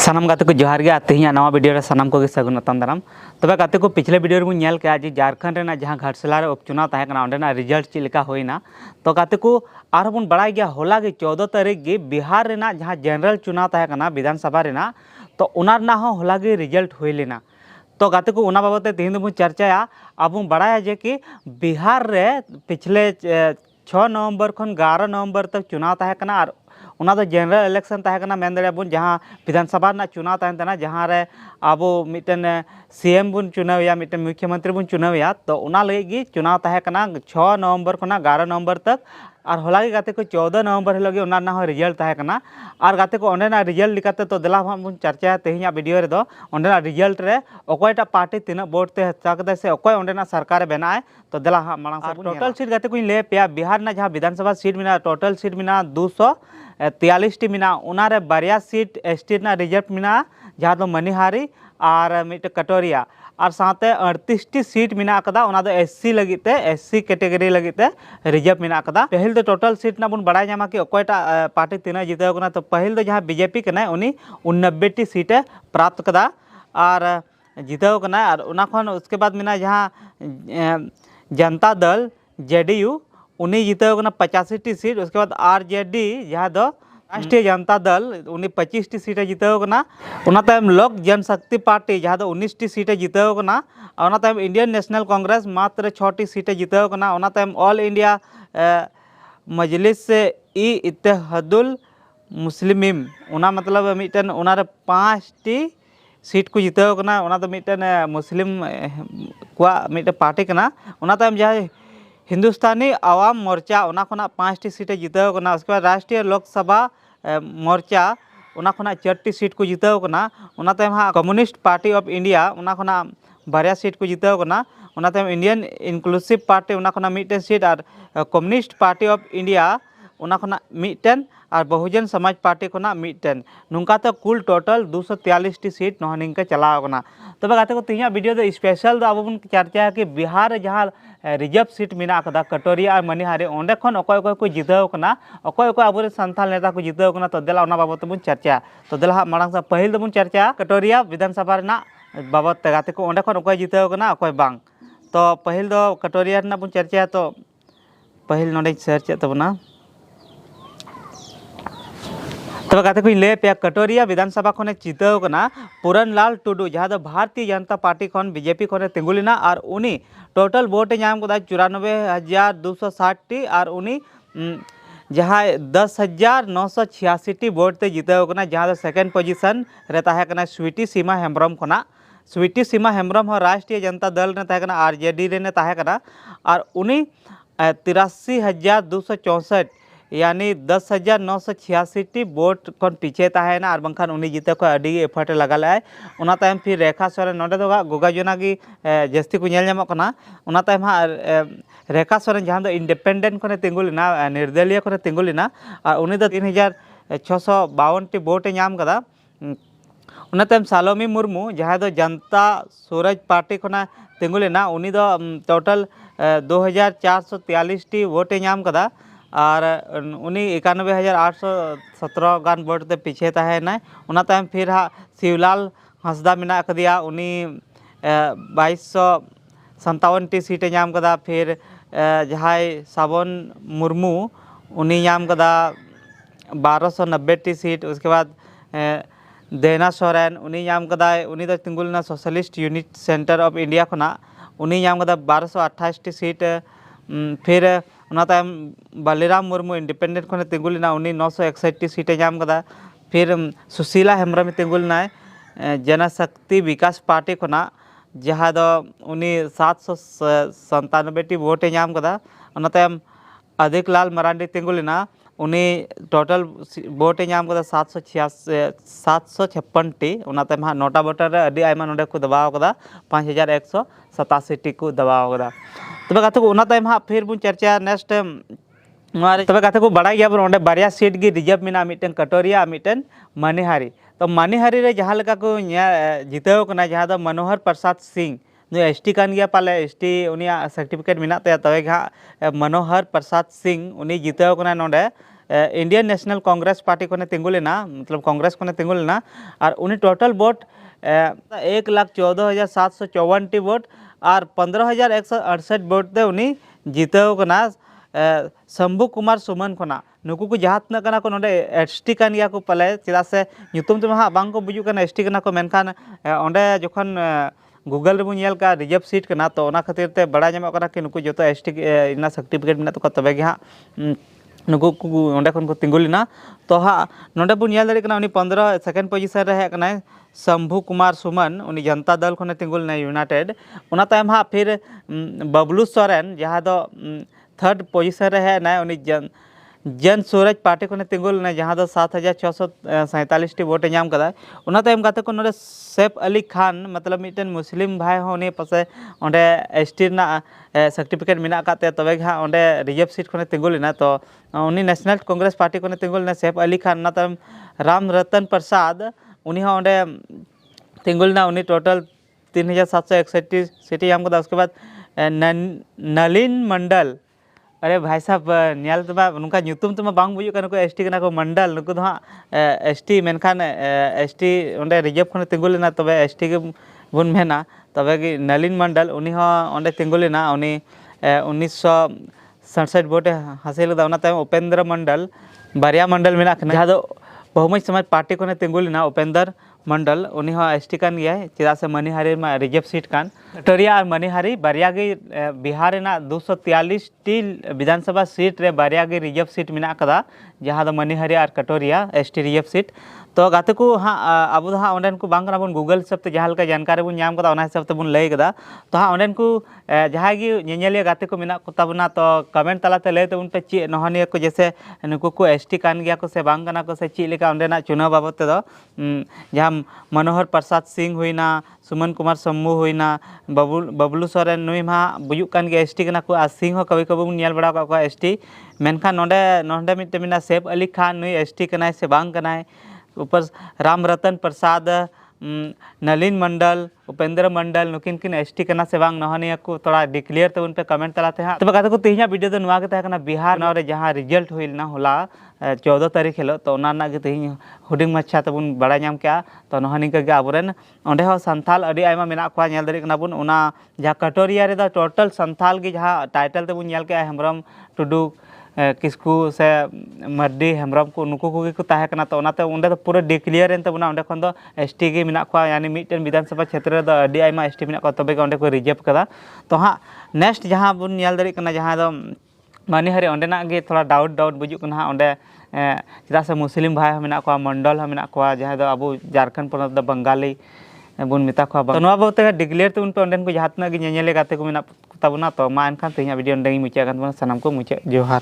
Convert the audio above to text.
सानाम गाते को जोहार गया तेहिया नवा वीडियो रे सानाम को सगुन अतम दाराम तबे गाते को पिछले वीडियो रे नेल के आज झारखंड रेना जहां घाटशिला रे उपचुनाव ताहे कना ओंडेना रिजल्ट ची लेका होइना तो गाते को आर बन बड़ाई गया होला गे 14 तारीख गे बिहार रेना जहां जनरल चुनाव ताहे कना विधानसभा रेना तो उनार ना हो होला गे रिजल्ट होई लेना तो गाते को उना बाबते तेहिन दो चर्चाया अब बड़ाया जे कि बिहार रे पिछले 6 नवंबर खन 11 नवंबर तक चुनाव ताहे कना और उना दो जनरल इलेक्शन ताहे कना मेन दड़े बुन जहां विधानसभा ना चुनाव ताहे तना जहां रे आबो मिटन सीएम बुन चुनाव या मिटन मुख्यमंत्री बुन चुनाव या तो उना लगे गी चुनाव ताहे कना 6 नवंबर खना 11 नवंबर तक और होला गे गाते को 14 नवंबर लगे उना ना हो रिजल्ट ताहे कना और गाते को ओंडेना रिजल्ट लिकाते तो देला हम बुन चर्चा तेहिया वीडियो रे दो ओंडेना रिजल्ट रे अकोयटा पार्टी तिना वोट ते हत्या कदा से अकोय ओंडेना सरकार बनाए तो देला हम मांग से टोटल सीट गाते को ले पे बिहार ना जहां विधानसभा सीट मिना टोटल सीट मिना 243 टी मिना उनारे बारिया सीट एसटी ना रिजर्व मिना जहां दो मनिहारी और मिट कटोरिया और साथे 38 टी सीट मिना कदा उना दो एससी लगिते एससी कैटेगरी लगिते रिजर्व मिना कदा पहल दो टोटल सीट ना बुन बड़ाय जामा कि अकोयटा पार्टी तिना जिताव कना तो पहल दो जहां बीजेपी कना उनी 89 टी सीट प्राप्त कदा और जिताव कना और उना खन उसके बाद मिना जहां जनता दल जेडीयू उन्हीं जिताव कना 85 टी सीट उसके बाद आरजेडी जहां दो राष्ट्रीय जनता दल उन्हीं 25 टी सीटें जिताव कना उना तायम लोक जनशक्ति पार्टी जहां दो 19 टी सीटें जिताव कना उना तायम इंडियन नेशनल कांग्रेस मात्र 6 टी सीटें जिताव कना उना तायम ऑल इंडिया मजलिस ई इत्तेहादुल मुस्लिमीन उना मतलब मिटन उना रे 5 टी सीट को जिताव कना उना तो मिटन मुस्लिम को मिटन पार्टी कना उना तायम जहां हिंदुस्तानी आवाम मोर्चा उना खना 5 टी सीटें जिताव कना उसके बाद राष्ट्रीय लोकसभा मोर्चा उना खना 4 टी सीट को जिताव कना उना तायम हा कम्युनिस्ट पार्टी ऑफ इंडिया उना खना बारिया सीट को जिताव कना उना तायम इंडियन इंक्लूसिव पार्टी उना खना मिटन सीट और कम्युनिस्ट पार्टी ऑफ इंडिया उना खना मिटन और बहुजन समाज पार्टी खना मिटन नुका तो कुल टोटल 243 टी सीट नहनिंग के चलाव कना तबे गाते को तिहिया वीडियो दो स्पेशल दो अब चर्चा कि बिहार जहां रिजर्व सीट मिना कदा कटोरिया और मनिहारी ओंडे खन अकोय अकोय को जिताव कना अकोय अकोय आबो संथाल नेता को जिताव कना तो देला ओना बाबत बुन चर्चा तो देला मांग से पहिल दबुन चर्चा कटोरिया विधानसभा ना बाबत गाते को ओंडे खन अकोय जिताव कना अकोय बांग तो पहिल दो कटोरिया ना बुन चर्चा तो पहिल नोडे चर्चा तबना तब गाते को ले पे कटोरिया विधानसभा खने जिताव कना पूरनलाल टुडू जहां दो भारतीय जनता पार्टी खन बीजेपी खने तिंगुलिना और उनी टोटल वोट नाम कदा 94,260 टी और उनी जहां 10,986 टी वोट ते जिताव कना जहां दो सेकंड पोजीशन रे ताहे कना स्वीटी सीमा हेम्ब्रम खना स्वीटी सीमा हेम्ब्रम हो राष्ट्रीय जनता दल ने ताहे कना आरजेडी रे ने ताहे कना और उनी 83,264 यानी 10,986 टी वोट कौन पीछे ताहेना और बंखान उनी जीते को अडी एफर्ट लगाले उना तायम फिर रेखा सोरेन नोडे दो गोगा जोना की जस्ती को नेल नामो कना उना तायम हा रेखा सोरेन जहां दो इंडिपेंडेंट कोने तिंगुलिना निर्दलीय कोने तिंगुलिना और उनी दो 3,652 टी वोट नाम कदा उना तायम सालोमी मुर्मू जहां दो जनता सूरज पार्टी कोना तिंगुलिना उनी दो टोटल 2,443 टी वोट नाम कदा और उनी 91,817 गान वोट ते पीछे ताहेना उना तायम फिर हा शिवलाल हंसदा मिना कदिया उनी 2257 टी सीटें नाम कदा फिर जहाय साबन मुर्मू उनी नाम कदा 1290 टी सीट उसके बाद देना सोरेन उनी नाम कदा उनी दो तिंगुलना socialist unit centre of India खना उनी नाम कदा 1228 टी सीट फिर उना तायम बलिराम मुर्मू इंडिपेंडेंट खने तिंगुलिना उनी 961 टी सीटें नाम कदा फिर सुशीला हेम्ब्रम तिंगुलिना जनशक्ति विकास पार्टी खना जहां दो उनी 797 टी वोट नाम कदा उना तायम अधिक लाल मरांडी तिंगुलिना उनी टोटल वोट नाम कदा 756 टी उना तायम हा नोटा वोटर रे अडी आयमा नोडे को दबाव कदा 5,187 टी को दबाव कदा तबे गाते को उना तायम हा फिर बुन चर्चा नेक्स्ट तबे गाते को बड़ा गया बन बारिया सीट गी रिजर्व मिना मिटन कटोरिया मिटन मनिहारी तो मनिहारी रे जहां लका को जिताव कना जहां दो मनोहर प्रसाद सिंह जो एसटी कान गया पाले एसटी उनिया सर्टिफिकेट मिना तया तबे मनोहर प्रसाद सिंह उनी जिताव कना नोडे इंडियन नेशनल कांग्रेस पार्टी को तिंगु लेना, मतलब कांग्रेस को तिंगु लेना और उन्हें टोटल वोट 1,14,754 वोट और 15,168 वोट ते उन्हें जीतव कना शंभू कुमार सुमन खोना नुकु को जहाँ तना कना को नोडे एसटी कान गया को पले चेदा से ᱧᱩᱛᱩᱢ ᱛᱮ हाँ बांग को बुजू कना एसटी कना को मेनखान ओंडे जोखन गूगल रे बुन का रिजर्व सीट कना तो ओना खातिर ते बड़ा ᱧᱟᱢᱚᱜ कना कि नुकु जो एसटी इना सर्टिफिकेट मेना तो तबे गे हाँ नुकु ओंडे खन को तिंगु लेना तो हाँ नोडे बुन दड़ी कना उनी 15 सेकेंड पोजीशन रे कना शंभू कुमार सुमन उनी जनता दल खने तिंगु लेना यूनाइटेड ओना तायम हाँ फिर बबलू सोरेन जहाँ दो थर्ड पोजीशन रे है ना उनी जन सूरज पार्टी को तिंगु लेना जहाँ दो 7,647 टी वोट नाम कदा उना तायम गाते को नोडे सैफ अली खान मतलब मिटन मुस्लिम भाई होने पासे ओंडे एसटी ना सर्टिफिकेट मेना काते तबे हाँ ओंडे रिजर्व सीट को तिंगु लेना तो उनी नेशनल कांग्रेस पार्टी को तिंगु लेना सैफ अली खान ना तायम राम रतन प्रसाद उनी हाँ ओंडे तिंगु लेना उनी टोटल 3,761 सीटी नाम कदा उसके बाद नलिन मंडल अरे भाई साहब नियाल तो उनका ᱧᱩᱛᱩᱢ तो बांग बुझू को एसटी को मंडल नुकु हाँ एसटी मेनखान एसटी ओंडे रिजर्व खने तिंगु लेना तबे एसटी के बुन मेना तबे कि नलिन मंडल उनी हाँ ओंडे तिंगु लेना उनी 1967 वोट हासिल लदा उना तायम उपेंद्र मंडल बारिया मंडल मेना जहाँ दो बहुमत समाज पार्टी को तिंगु लेना उपेंद्र मंडल उनी हाँ एसटी कान गया चेदा से मणिहारी में रिजर्व सीट कान कटोरिया और मणिहारी बारिया गे बिहार ना 243 टी विधानसभा सीट रे बारिया गे रिजर्व सीट मेना कदा जहाँ दो मणिहारी और कटोरिया एसटी रिजर्व सीट तो गाते को हाँ अब हाँ ओंडेन को बांग बन गूगल हिसाब से जहाँ लका जानकारी बन नाम कदा ओना हिसाब से बन लय कदा तो हाँ ओंडेन को जहाँ गे ñeñeliya गाते को मेना को ताबना तो कमेंट तलाते लय तबन पे चे नहनिया को जैसे नुकु को एसटी कान गया को से बांग कना को से चे लेका ओंडेना चुनाव बाबत ते दो जहाँ मनोहर प्रसाद सिंह हुईना सुमन कुमार सम्मू हुईना बबलू सोरेन नुई मा बुजुक कान गे एसटी कना को सिंह हो कभी कभी बन बड़ा को एसटी मेनखान नोंडे नोंडे मिटे मिना सैफ अली खान नुई एसटी कनाय से बांग कनाय ऊपर राम रतन प्रसाद नलिन मंडल उपेंद्र मंडल नुकिन किन एसटी कना से बांग नहनिया को थोड़ा डिक्लेयर तो उन पे कमेंट तलाते हैं तब कहते को तेहिया वीडियो तो नुआ के तहकना बिहार नौ रे जहाँ रिजल्ट हुईलना होला 14 तारीख हिलो तो ओना गे तेहिं हुडिंग मच्छा तबन बड़ा नाम क्या तो नहनी के आबोरेन ओंडे हो संथाल अडी आयमा मेना को नेल दरी कना बुन ओना जहाँ कटोरिया रे दा टोटल संथाल गे जहाँ टाइटल तबन नेल के हेमब्रम टुडू किसकू से मर्डी हेमब्रम को नुकु को ताहेकना तो ओनाते ओंडे तो पूरा डिक्लेयर एन तबना ओंडे खन दो एसटी गे मेना को यानी मिटन विधानसभा क्षेत्र रे अडी आयमा एसटी मेना को तबे ओंडे को रिजर्व कदा तो हाँ नेक्स्ट जहाँ बुन नेल दरी कना जहाँ दो मणिहारी ओंडेना गे थोड़ा डाउट बुझू कना ओंडे चेदा से मुस्लिम भाई मेना को मंडल मेना को जहाँ दो अब झारखंड पोनत दो बंगाली बुन मेता को तो नवा बाबते डिक्लेयर तो उन पे ओंडेन को जहाँ तना गे ñeñeliya गाते को मेना ताबना तो मा एनखान तेहिया वीडियो ओंडे मुचा कान सनाम को मुचा जोहार।